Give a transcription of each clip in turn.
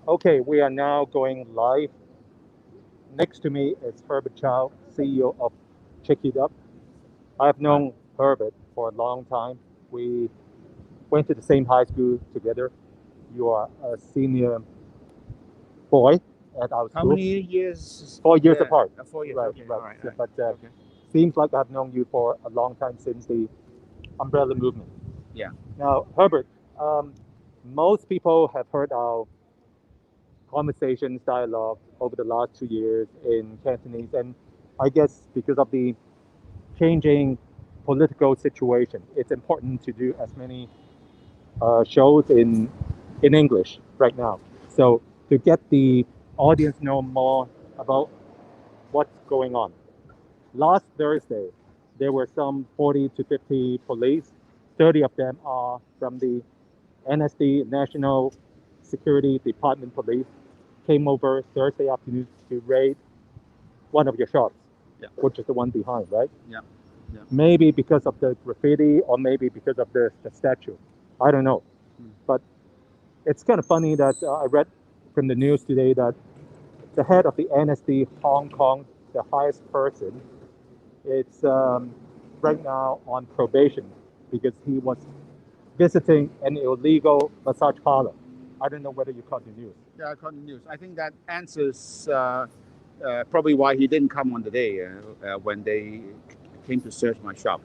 Okay, we are now going live. Next to me is Herbert Chow, CEO of Chickeeduck. I've Right. known Herbert for a long time. We went to the same high school together. You are a senior boy at our How school, many years? 4 years Yeah, apart. 4 years. Right, Okay, right. all right, all Yeah, right. but Okay. seems like I've known you for a long time since the umbrella movement. Yeah. Now, Herbert, um, most people have heard our conversations, dialogue over the last 2 years in Cantonese, and I guess because of the changing political situation, it's important to do as many shows in English right now. So to get the audience know more about what's going on. Last Thursday, there were some 40 to 50 police. 30 of them are from the NSD, National Security Department Police, came over Thursday afternoon to raid one of your shops, Yeah. which is the one behind, right? Yeah. Yeah. Maybe because of the graffiti or maybe because of the statue. I don't know. Mm. But it's kind of funny that I read from the news today that the head of the NSD Hong Kong, the highest person, it's right now on probation because he was visiting an illegal massage parlor. I don't know whether you caught the news. Yeah, I caught the news. I think that answers probably why he didn't come on the day when they came to search my shop.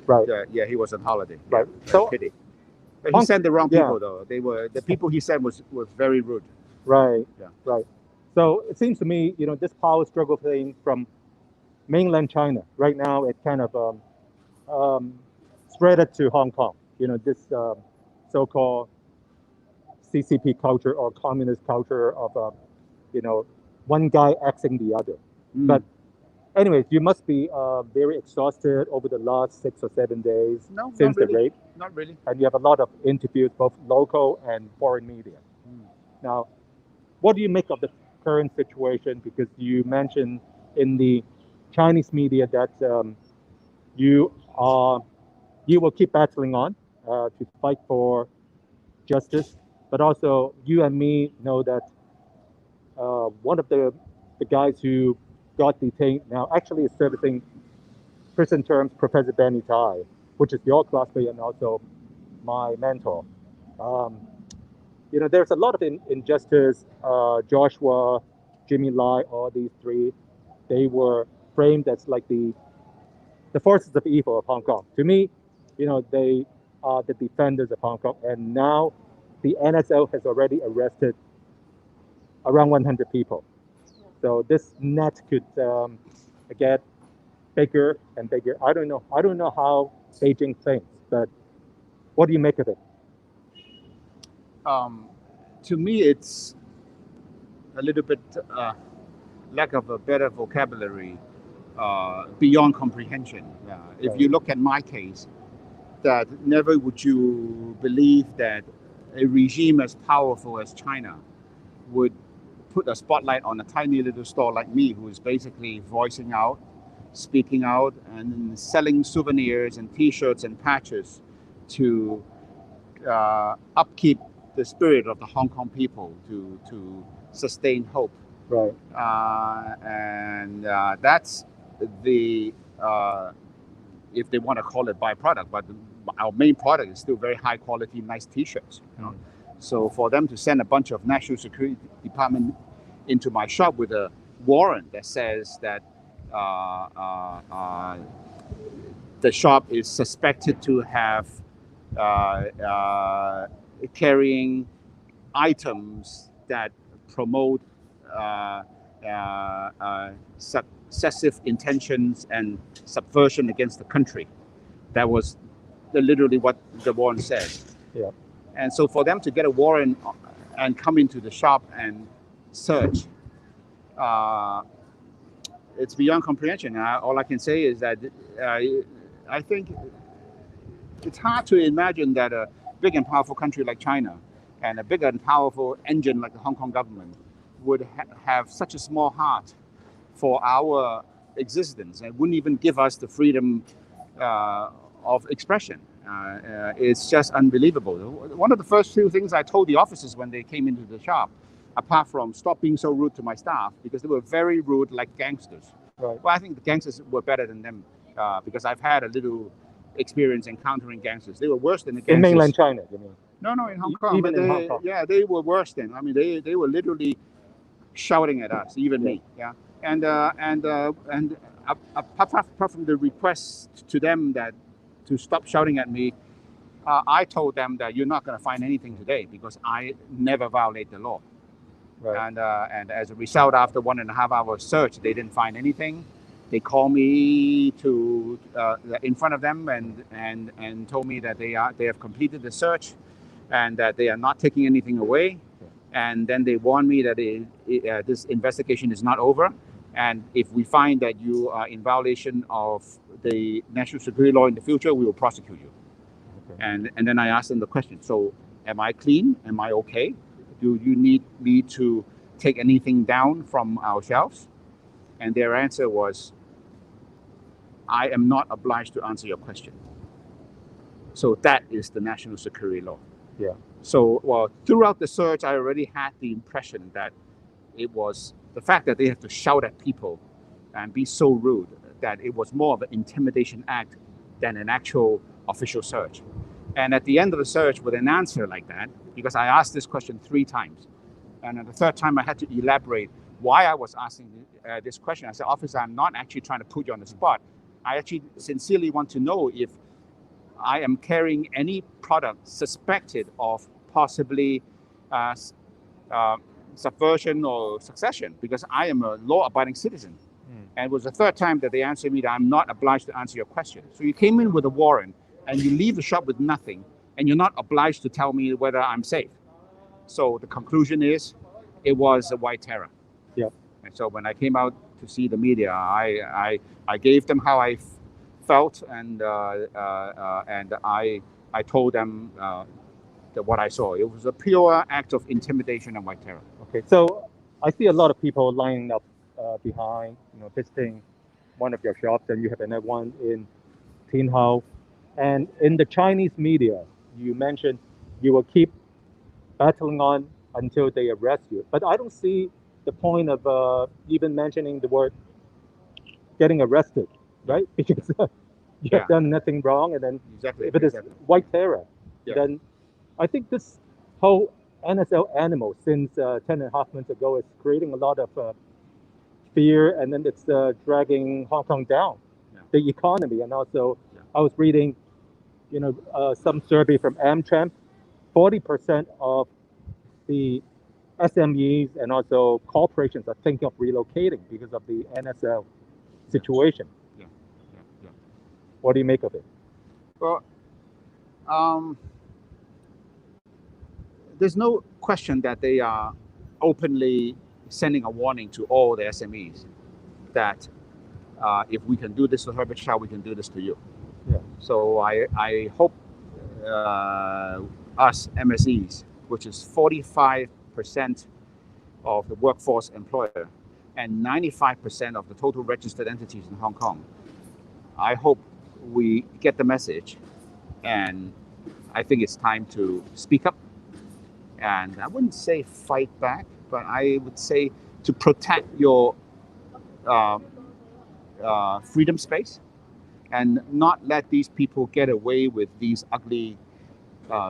Right, Yeah, he was on holiday. Yeah, right. So, pity. But he Hong, sent the wrong yeah, people though. They were the people he sent was very rude. right, Yeah. right. So it seems to me, this power struggle thing from mainland China right now, it kind of um, spread it to Hong Kong. This so-called CCP culture or communist culture of you know one guy axing the other. Mm. But anyways, you must be very exhausted over the last 6 or 7 days No, not since the really. raid, Not really. and you have a lot of interviews, both local and foreign media. Mm. Now, what do you make of the current situation? Because you mentioned in the Chinese media that you are you will keep battling on to fight for justice, but also you and me know that one of the guys who got detained now actually is servicing prison terms, Professor Benny Tai, which is your classmate and also my mentor. Um, there's a lot of injustice. Joshua, Jimmy Lai, all these three, they were framed as like the forces of evil of Hong Kong. To me, they are the defenders of Hong Kong, and now the NSO has already arrested around 100 people. So this net could get bigger and bigger. I don't know. I don't know how Beijing thinks, but what do you make of it? Um, to me, it's a little bit lack of a better vocabulary, beyond comprehension. If Right. you look at my case, that never would you believe that a regime as powerful as China would put a spotlight on a tiny little store like me, who is basically voicing out, speaking out, and selling souvenirs and T-shirts and patches to upkeep the spirit of the Hong Kong people, to sustain hope. Right. And that's the if they want to call it byproduct, but our main product is still very high quality, nice T-shirts. So for them to send a bunch of National Security Department into my shop with a warrant that says that the shop is suspected to have uh, uh, carrying items that promote uh, successive intentions and subversion against the country. That was literally what the warrant says. Yeah. And so for them to get a warrant and come into the shop and search, uh, it's beyond comprehension. All I can say is that I think it's hard to imagine that a big and powerful country like China and a big and powerful engine like the Hong Kong government would have such a small heart for our existence and wouldn't even give us the freedom of expression. It's just unbelievable. One of the first few things I told the officers when they came into the shop apart from stop being so rude to my staff, because they were very rude like gangsters. Right. Well, I think the gangsters were better than them because I've had a little experience encountering gangsters. They were worse than the gangsters. In mainland China, you mean? No, in Hong Kong. Even in Hong Kong. Yeah, they were worse than. I mean, they were literally shouting at us, even me. Yeah, and apart from the request to them that to stop shouting at me, I told them that you're not going to find anything today because I never violate the law. Right. And as a result, after 1.5 hours search, they didn't find anything. They called me to in front of them and told me that they have completed the search and that they are not taking anything away. And then they warned me that this investigation is not over. And if we find that you are in violation of the national security law in the future, we will prosecute you. Okay. And then I asked them the question, so am I clean? Am I okay? Do you need me to take anything down from our shelves? And their answer was, I am not obliged to answer your question. So that is the national security law. Yeah. So, well, throughout the search, I already had the impression that it was the fact that they have to shout at people and be so rude that it was more of an intimidation act than an actual official search. And at the end of the search, with an answer like that, because I asked this question 3 times, and at the 3rd time I had to elaborate why I was asking this question. I said, officer, I'm not actually trying to put you on the spot. I actually sincerely want to know if I am carrying any product suspected of possibly subversion or succession, because I am a law-abiding citizen. And it was the 3rd time that they answered me that I'm not obliged to answer your question. So you came in with a warrant and you leave the shop with nothing, and you're not obliged to tell me whether I'm safe. So the conclusion is, it was a white terror. Yeah. And so when I came out to see the media, I gave them how I felt, and I told them that what I saw. It was a pure act of intimidation and white terror. Okay, so I see a lot of people lining up behind, visiting one of your shops, and you have another one in Tin Hau. And in the Chinese media, you mentioned you will keep battling on until they arrest you. But I don't see the point of even mentioning the word getting arrested, right? Because you have done nothing wrong, and then if it is white terror, then I think this whole NSL animal since 10.5 months ago is creating a lot of fear, and then it's dragging Hong Kong down, the economy. And also, I was reading, some survey from AmCham, 40% of the SMEs and also corporations are thinking of relocating because of the NSL situation. Yeah. What do you make of it? Well, there's no question that they are openly sending a warning to all the SMEs that if we can do this to Herbert Chow, we can do this to you. Yeah. So I hope us MSEs, which is 45% of the workforce employer and 95% of the total registered entities in Hong Kong, I hope we get the message, and I think it's time to speak up. And I wouldn't say fight back, but I would say to protect your freedom space and not let these people get away with these ugly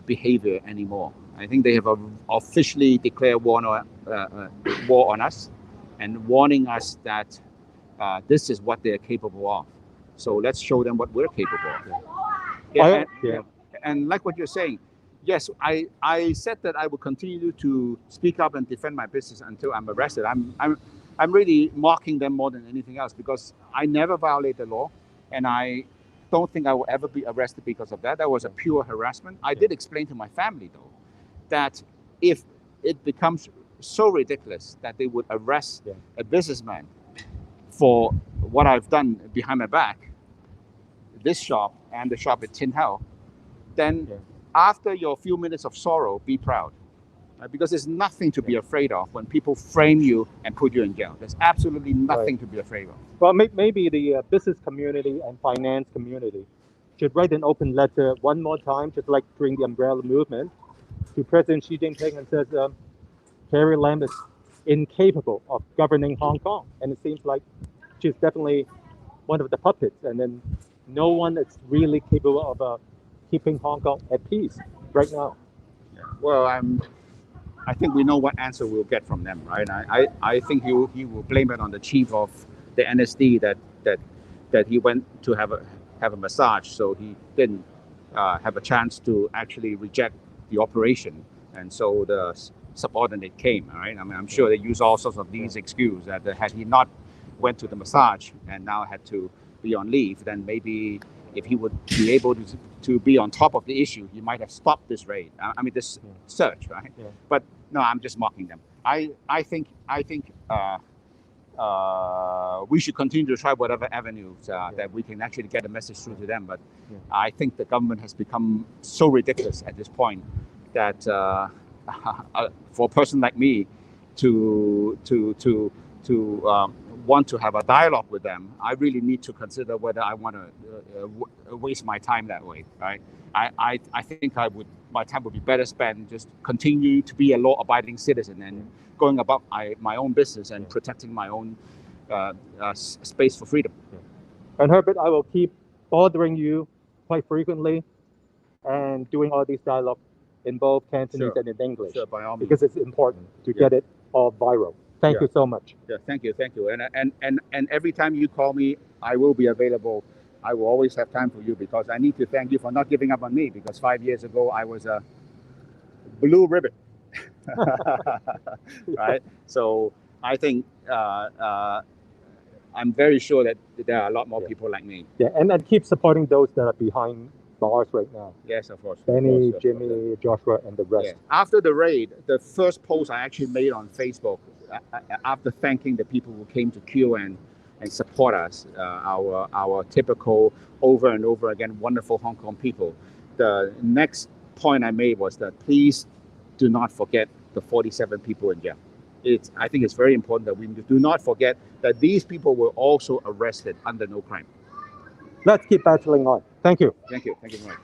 behavior anymore. I think they have officially declared war on us and warning us that this is what they're capable of. So let's show them what we're capable of. And like what you're saying, yes, I said that I will continue to speak up and defend my business until I'm arrested. I'm really mocking them more than anything else, because I never violate the law, and I don't think I will ever be arrested because of that. That was a pure harassment. I did explain to my family, though, that if it becomes so ridiculous that they would arrest a businessman for what I've done behind my back, this shop and the shop at Tin Hau, then after your few minutes of sorrow, be proud. Because there's nothing to be afraid of when people frame you and put you in jail. There's absolutely nothing to be afraid of. Well, maybe the business community and finance community should write an open letter one more time, just like during the umbrella movement, to President Xi Jinping and says, Carrie Lam is incapable of governing Hong Kong, and it seems like she's definitely one of the puppets, and then no one is really capable of keeping Hong Kong at peace right now. Well, I think we know what answer we'll get from them, right? I think he will blame it on the chief of the NSD that he went to have a massage, so he didn't have a chance to actually reject the operation, and so the subordinate came. All right, I mean, I'm sure they use all sorts of these excuses that had he not went to the massage and now had to be on leave, then maybe if he would be able to be on top of the issue, he might have stopped this raid. I mean, this search, right? Yeah. But no, I'm just mocking them. I think we should continue to try whatever avenues that we can actually get a message through to them. But I think the government has become so ridiculous at this point that for a person like me to want to have a dialogue with them, I really need to consider whether I want to waste my time that way, right? I think my time would be better spent just continuing to be a law-abiding citizen and going about my own business and protecting my own space for freedom. And Herbert, I will keep bothering you quite frequently and doing all these dialogues in both Cantonese and in English, by all means. because it's important to get it all viral. Thank you so much. Yeah, thank you. And every time you call me, I will be available. I will always have time for you, because I need to thank you for not giving up on me, because 5 years ago I was a blue ribbon. Right? So I think I'm very sure that there are a lot more people like me. Yeah, and keep supporting those that are behind bars right now. Yes, of course. Benny, Jimmy, Joshua, and the rest. Yeah. After the raid, the first post I actually made on Facebook, after thanking the people who came to queue and support us, our typical over and over again wonderful Hong Kong people, the next point I made was that please do not forget the 47 people in jail. I think it's very important that we do not forget that these people were also arrested under no crime. Let's keep battling on. Thank you. Thank you. Thank you very much.